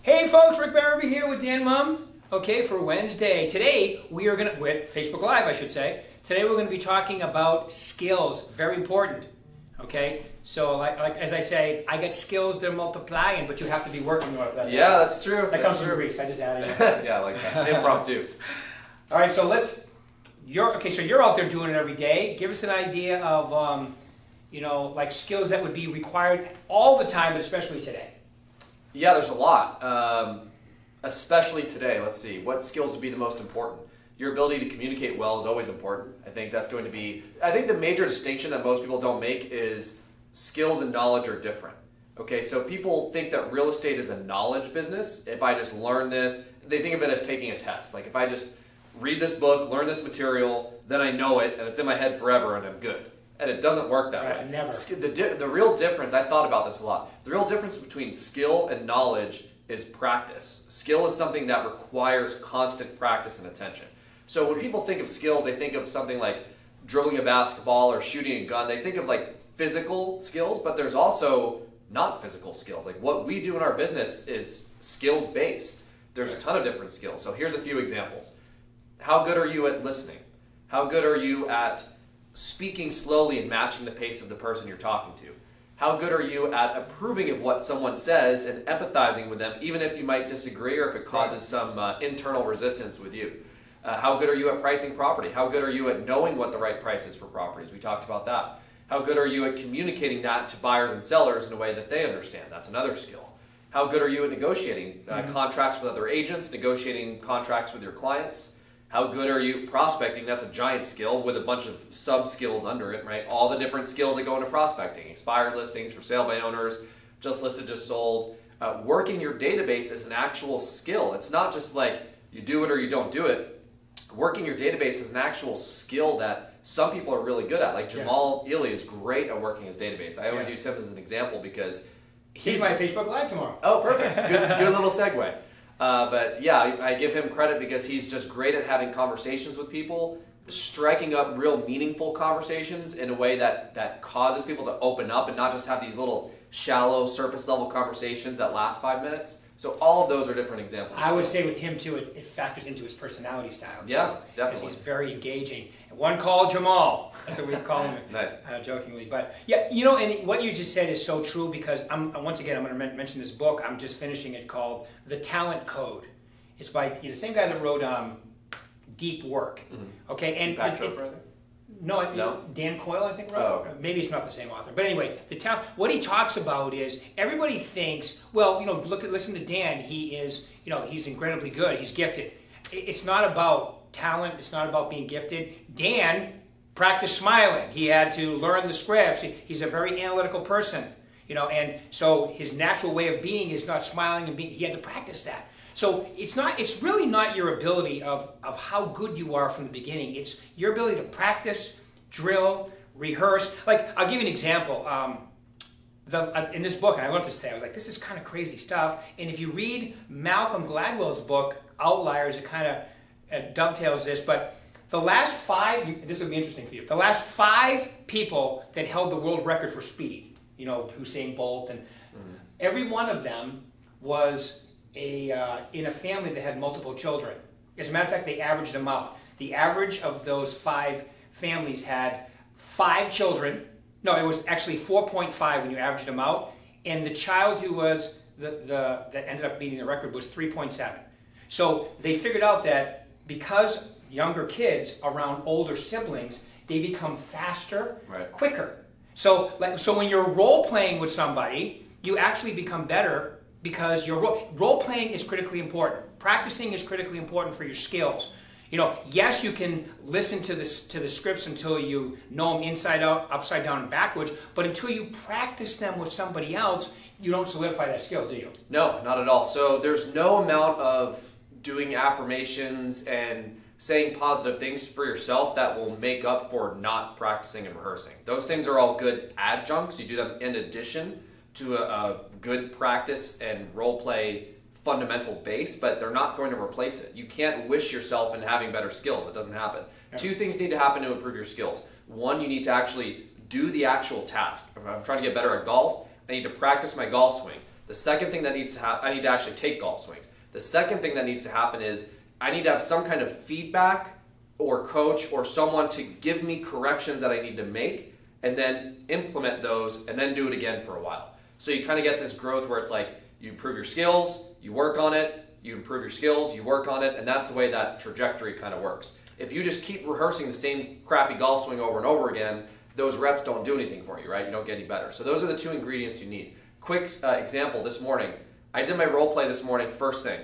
Hey folks, Rick Berube here with Dan Mumm. Okay, for Wednesday. Today we are going to, with Facebook Live I should say, today we're going to be talking about skills. Very important. Okay, so like as I say, I get skills, they're multiplying, but you have to be working with that. Yeah, that's true. That comes from Greece, I just added it. Yeah, I like that. Impromptu. All right, so so you're out there doing it every day. Give us an idea of, like skills that would be required all the time, but especially today. Yeah, there's a lot. Especially today, let's see. What skills would be the most important? Your ability to communicate well is always important. I think that's going to be, I think the major distinction that most people don't make is skills and knowledge are different. Okay, so people think that real estate is a knowledge business. If I just learn this, they think of it as taking a test. Like if I just read this book, learn this material, then I know it and it's in my head forever and I'm good. And it doesn't work that way. Never. The real difference, I thought about this a lot, the real difference between skill and knowledge is practice. Skill is something that requires constant practice and attention. So when people think of skills, they think of something like dribbling a basketball or shooting a gun. They think of like physical skills, but there's also not physical skills. Like what we do in our business is skills based. There's a ton of different skills. So here's a few examples. How good are you at listening? How good are you at speaking slowly and matching the pace of the person you're talking to? How good are you at approving of what someone says and empathizing with them, even if you might disagree or if it causes some internal resistance with you? How good are you at pricing property? How good are you at knowing what the right price is for properties? We talked about that. How good are you at communicating that to buyers and sellers in a way that they understand? That's another skill. How good are you at negotiating contracts with other agents, negotiating contracts with your clients? How good are you prospecting? That's a giant skill with a bunch of sub-skills under it, right? All the different skills that go into prospecting. Expired listings, for sale by owners, just listed, just sold. Working your database is an actual skill. It's not just like you do it or you don't do it. Working your database is an actual skill that some people are really good at. Like Jamal Ely is great at working his database. I always use him as an example because he's my Facebook Live tomorrow. Oh, perfect. Good little segue. But yeah, I give him credit because he's just great at having conversations with people, striking up real meaningful conversations in a way that causes people to open up and not just have these little shallow surface level conversations that last 5 minutes. So all of those are different examples. I would say with him too, it factors into his personality style. Yeah, definitely. Because he's very engaging. One call Jamal. That's what we call him. Nice. Jokingly. But yeah, and what you just said is so true because once again, I'm going to mention this book. I'm just finishing it called The Talent Code. It's by the same guy that wrote Deep Work. Mm-hmm. Okay. And Deepak Chopra, I think? No, Dan Coyle, I think, wrote. Oh, okay. Maybe it's not the same author. But anyway, what he talks about is everybody thinks, well, listen to Dan. He is, he's incredibly good. He's gifted. It's not about talent. It's not about being gifted. Dan practiced smiling. He had to learn the scripts. He's a very analytical person, and so his natural way of being is not smiling and he had to practice that. So it's really not your ability of how good you are from the beginning. It's your ability to practice, drill, rehearse. Like, I'll give you an example. In this book, and I learned this today, I was like, this is kind of crazy stuff. And if you read Malcolm Gladwell's book, Outliers, it kind of dovetails this. But the last 5, this would be interesting for you. The last 5 people that held the world record for speed, Usain Bolt, and every one of them was in a family that had multiple children. As a matter of fact, they averaged them out. The average of those 5 families had 5 children. No, it was actually 4.5 when you averaged them out. And the child who was that ended up beating the record was 3.7. So they figured out that because younger kids around older siblings, they become faster, quicker. So when you're role playing with somebody, you actually become better. Because your role playing is critically important. Practicing is critically important for your skills. Yes, you can listen to the scripts until you know them inside out, upside down, and backwards. But until you practice them with somebody else, you don't solidify that skill, do you? No, not at all. So there's no amount of doing affirmations and saying positive things for yourself that will make up for not practicing and rehearsing. Those things are all good adjuncts. You do them in addition to a good practice and role play fundamental base, but they're not going to replace it. You can't wish yourself into having better skills. It doesn't happen. Yeah. 2 things need to happen to improve your skills. 1, you need to actually do the actual task. If I'm trying to get better at golf, I need to practice my golf swing. The second thing that needs to happen, I need to actually take golf swings. The second thing that needs to happen is I need to have some kind of feedback or coach or someone to give me corrections that I need to make and then implement those and then do it again for a while. So you kind of get this growth where it's like you improve your skills, you work on it, you improve your skills, you work on it, and that's the way that trajectory kind of works. If you just keep rehearsing the same crappy golf swing over and over again, those reps don't do anything for you, right? You don't get any better. So those are the two ingredients you need. Quick example, this morning, I did my role play this morning first thing.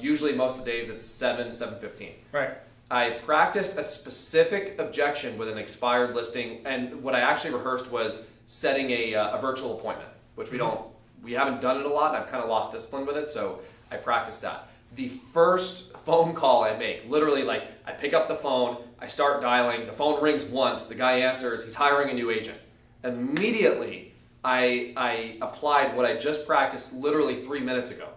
Usually most of the days it's 7:15. Right. I practiced a specific objection with an expired listing, and what I actually rehearsed was setting a virtual appointment, which we haven't done it a lot, and I've kind of lost discipline with it, so I practiced that. The first phone call I make, literally like I pick up the phone, I start dialing, the phone rings once, the guy answers, he's hiring a new agent. Immediately, I applied what I just practiced literally 3 minutes ago.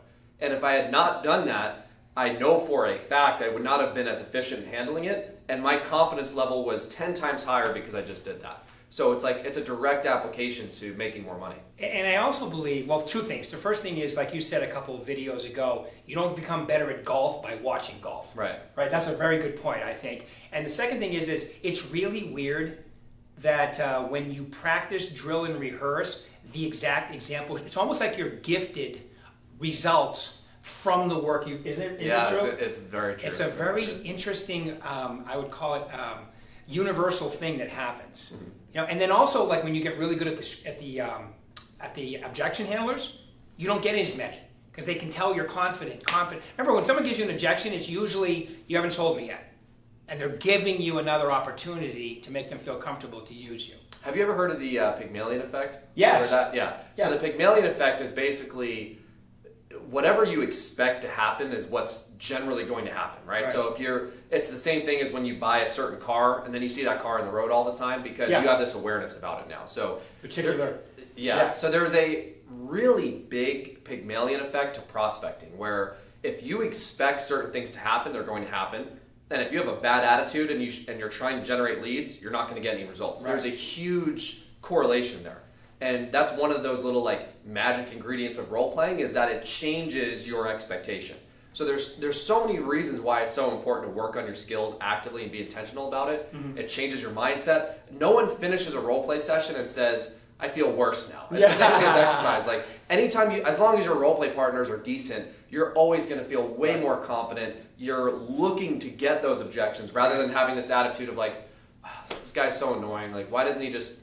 And if I had not done that, I know for a fact I would not have been as efficient in handling it, and my confidence level was 10 times higher because I just did that. So it's like it's a direct application to making more money. And I also believe, well, two things. The first thing is, like you said a couple of videos ago, you don't become better at golf by watching golf. Right. Right. That's a very good point, I think. And the second thing is it's really weird that when you practice, drill, and rehearse the exact example, it's almost like you're gifted results from the work you. Is it true? It's very true. It's a very interesting, I would call it, universal thing that happens. Mm-hmm. You know, and then also like when you get really good at the objection handlers, you don't get as many because they can tell you're confident. Remember, when someone gives you an objection, it's usually you haven't sold me yet, and they're giving you another opportunity to make them feel comfortable to use you. Have you ever heard of the Pygmalion effect? Yes. Yeah. So the Pygmalion effect is basically whatever you expect to happen is what's generally going to happen, right? So it's the same thing as when you buy a certain car and then you see that car on the road all the time because you have this awareness about it now. So so there's a really big Pygmalion effect to prospecting where if you expect certain things to happen, they're going to happen. And if you have a bad attitude and you're trying to generate leads, you're not going to get any results. Right. There's a huge correlation there. And that's one of those little like magic ingredients of role playing is that it changes your expectation. So there's so many reasons why it's so important to work on your skills actively and be intentional about it. Mm-hmm. It changes your mindset. No one finishes a role play session and says, I feel worse now. It's the same thing as exercise. Like anytime as long as your role play partners are decent, you're always going to feel way more confident. You're looking to get those objections rather than having this attitude of like, oh, this guy's so annoying. Like, why doesn't he just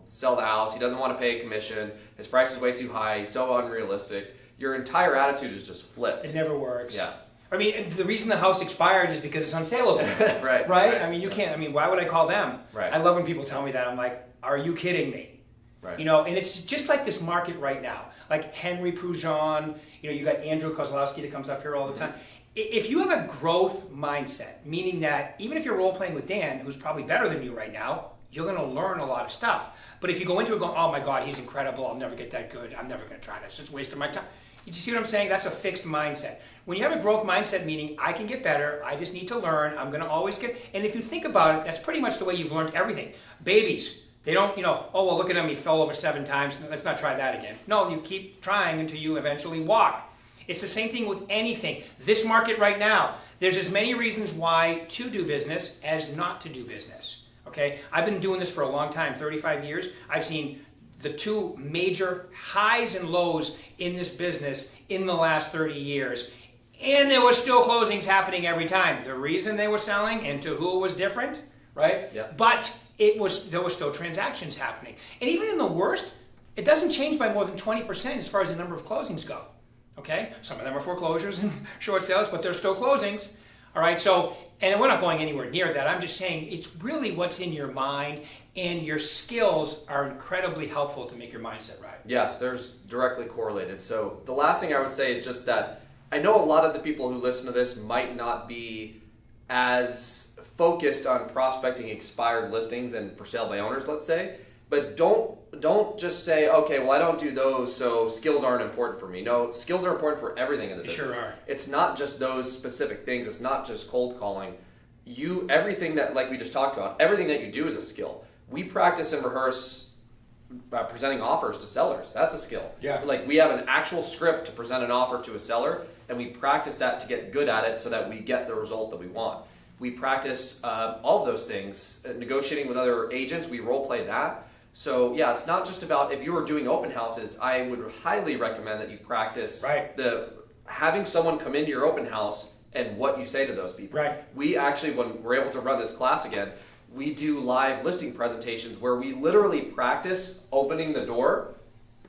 sell the house? He doesn't want to pay a commission. His price is way too high. He's so unrealistic. Your entire attitude is just flipped. It never works. Yeah. I mean, the reason the house expired is because it's unsaleable. Right. I mean, you can't. I mean, why would I call them? Right. I love when people tell me that. I'm like, are you kidding me? Right. And it's just like this market right now. Like Henry Proujon, you got Andrew Kozlowski that comes up here all the time. If you have a growth mindset, meaning that even if you're role playing with Dan, who's probably better than you right now, you're going to learn a lot of stuff. But if you go into it going, oh my God, he's incredible, I'll never get that good, I'm never going to try this, it's a waste of my time. You see what I'm saying? That's a fixed mindset. When you have a growth mindset, meaning I can get better, I just need to learn, I'm going to always get, and if you think about it, that's pretty much the way you've learned everything. Babies, they don't, oh, well, look at him, he fell over 7 times, let's not try that again. No, you keep trying until you eventually walk. It's the same thing with anything. This market right now, there's as many reasons why to do business as not to do business. Okay, I've been doing this for a long time, 35 years. I've seen the two major highs and lows in this business in the last 30 years. And there were still closings happening every time. The reason they were selling and to who was different, right? Yeah. But there were still transactions happening. And even in the worst, it doesn't change by more than 20% as far as the number of closings go. Okay, some of them are foreclosures and short sales, but they're still closings. All right, so, and we're not going anywhere near that. I'm just saying it's really what's in your mind, and your skills are incredibly helpful to make your mindset right. Yeah, there's directly correlated. So the last thing I would say is just that I know a lot of the people who listen to this might not be as focused on prospecting expired listings and for sale by owners, let's say, but don't just say, okay, well, I don't do those, so skills aren't important for me. No, skills are important for everything in the business. Sure are. It's not just those specific things. It's not just cold calling. Everything that, like we just talked about, everything that you do is a skill. We practice and rehearse presenting offers to sellers. That's a skill. Yeah. Like we have an actual script to present an offer to a seller, and we practice that to get good at it so that we get the result that we want. We practice all of those things. Negotiating with other agents, we role play that. So yeah, it's not just about, if you were doing open houses, I would highly recommend that you practice having someone come into your open house and what you say to those people. Right. We actually, when we're able to run this class again, we do live listing presentations where we literally practice opening the door,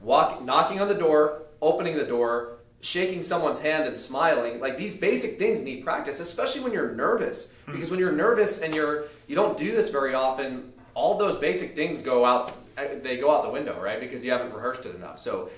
knocking on the door, opening the door, shaking someone's hand and smiling. Like these basic things need practice, especially when you're nervous. Because when you're nervous and you don't do this very often, all those basic things go out the window, right? Because you haven't rehearsed it enough. So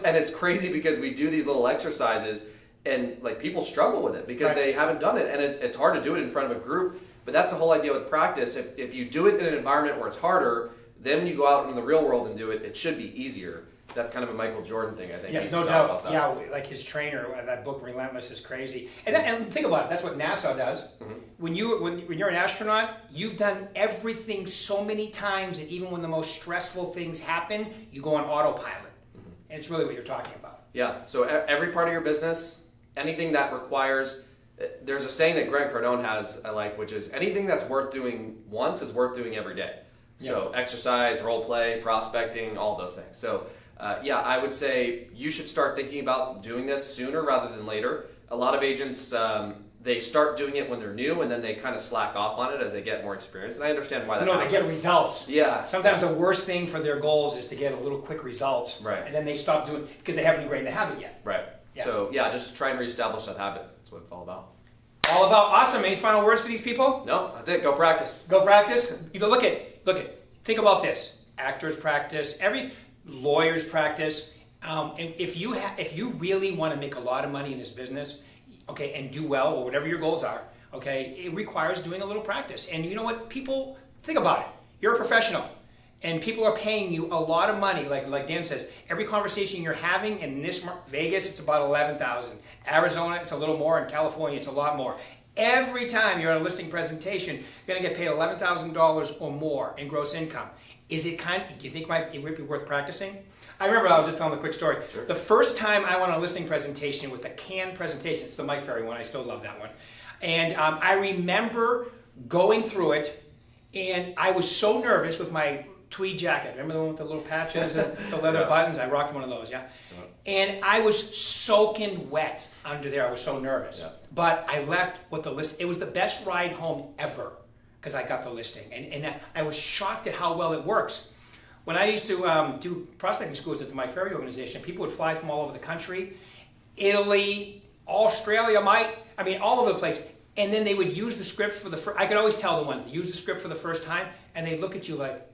and it's crazy because we do these little exercises and like people struggle with it because they haven't done it, and it's hard to do it in front of a group. But that's the whole idea with practice. If you do it in an environment where it's harder, then when you go out in the real world and do it, it should be easier. That's kind of a Michael Jordan thing, I think. Yeah, no doubt. Yeah, like his trainer, that book Relentless is crazy. And think about it. That's what NASA does. Mm-hmm. When you're an astronaut, you've done everything so many times that even when the most stressful things happen, you go on autopilot. Mm-hmm. And it's really what you're talking about. Yeah. So every part of your business, anything that requires. There's a saying that Grant Cardone has, I like, which is anything that's worth doing once is worth doing every day. So exercise, role play, prospecting, all those things. So I would say you should start thinking about doing this sooner rather than later. A lot of agents, they start doing it when they're new and then they kind of slack off on it as they get more experience. And I understand why that happens. They get results. Yeah. Sometimes the worst thing for their goals is to get a little quick results. Right. And then they stop doing it because they haven't ingrained the habit yet. Right. Yeah. So just try and reestablish that habit. That's what it's all about. All about. Awesome. Any final words for these people? No, that's it. Go practice. Go practice. Look at. Think about this. Actors practice. Every lawyers practice. And if you really want to make a lot of money in this business, okay, and do well or whatever your goals are, okay, it requires doing a little practice. And you know what? People think about it. You're a professional. And people are paying you a lot of money, like Dan says. Every conversation you're having in this Vegas, it's about $11,000. Arizona, it's a little more. In California, it's a lot more. Every time you're at a listing presentation, you're going to get paid $11,000 or more in gross income. Do you think it would be worth practicing? I remember, I'll just tell them a quick story. Sure. The first time I went on a listing presentation with a canned presentation, it's the Mike Ferry one. I still love that one. And I remember going through it, and I was so nervous with my tweed jacket. Remember the one with the little patches and the leather buttons? I rocked one of those, And I was soaking wet under there. I was so nervous. Yeah. But I left with the list. It was the best ride home ever because I got the listing. And I was shocked at how well it works. When I used to do prospecting schools at the Mike Ferry organization, people would fly from all over the country, Italy, Australia, all over the place. And then they would use the script for the first. I could always tell the ones that use the script for the first time, and they look at you like,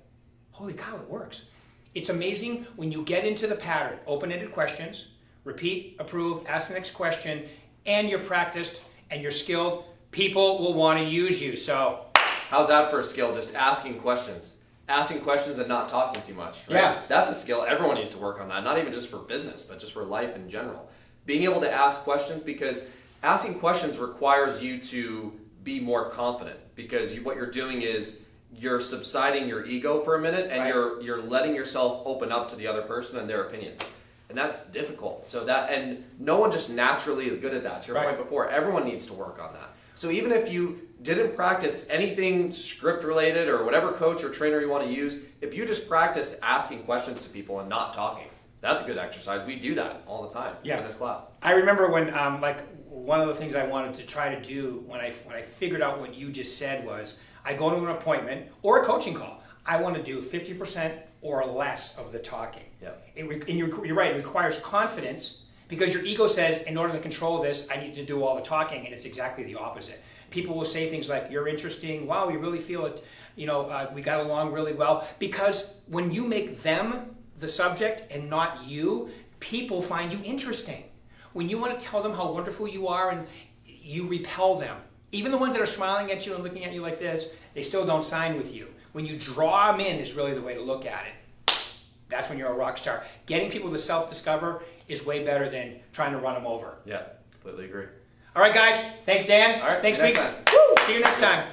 holy cow, it works. It's amazing when you get into the pattern. Open-ended questions, repeat, approve, ask the next question, and you're practiced and you're skilled. People will want to use you. So, how's that for a skill? Just asking questions. Asking questions and not talking too much. Right? Yeah. That's a skill. Everyone needs to work on that. Not even just for business, but just for life in general. Being able to ask questions, because asking questions requires you to be more confident, because what you're doing is you're subsiding your ego for a minute and you're letting yourself open up to the other person and their opinions. And that's difficult. And no one just naturally is good at that. To your point before, everyone needs to work on that. So even if you didn't practice anything script related or whatever coach or trainer you want to use, if you just practiced asking questions to people and not talking, that's a good exercise. We do that all the time in this class. I remember when one of the things I wanted to try to do when I figured out what you just said was, I go to an appointment or a coaching call. I want to do 50% or less of the talking. Yeah. And you're right, it requires confidence because your ego says, in order to control this, I need to do all the talking, and it's exactly the opposite. People will say things like, you're interesting, wow, we really feel it, we got along really well. Because when you make them the subject and not you, people find you interesting. When you want to tell them how wonderful you are and you repel them, even the ones that are smiling at you and looking at you like this, they still don't sign with you. When you draw them in is really the way to look at it. That's when you're a rock star. Getting people to self-discover is way better than trying to run them over. Yeah, completely agree. All right, guys. Thanks, Dan. All right, Thanks, see you next time. Woo! See you next time.